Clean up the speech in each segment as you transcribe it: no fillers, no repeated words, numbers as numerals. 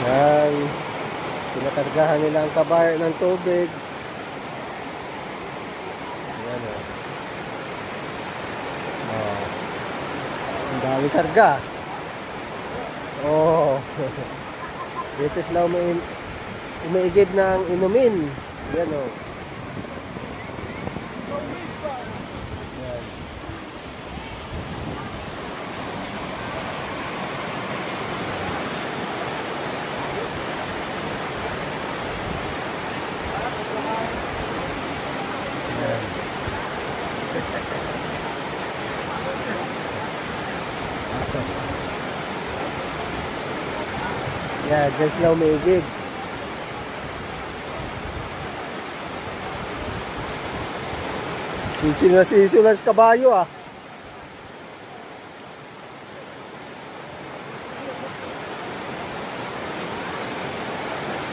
Yan. Pinakargahan nila ang kabayo ng tubig. Ayan o. Oh. Ang dami karga. Oh. Dito sila umiigib ng inumin. Ayan o. Ayan. Yan, dyan sila umiigib. Sisi na sa kabayo ah.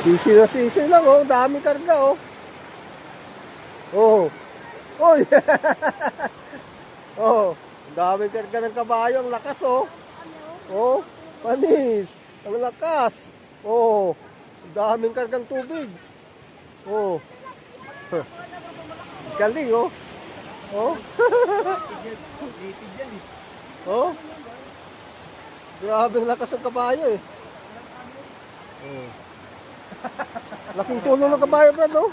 Sisi lang oh, dami karga oh. Oh. Oh. Oh, dami karga ng kabayo, ang lakas oh. Oh, panis. Ang lakas. Oh, daming kargang tubig. Oh. Galing oh. Oh. Oh. Grabe ang lakas ng kabayo eh. Oh. Laking tulong ng kabayo, Brad, oh.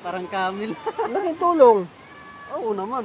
Parang camel. Laking tulong. Oo naman.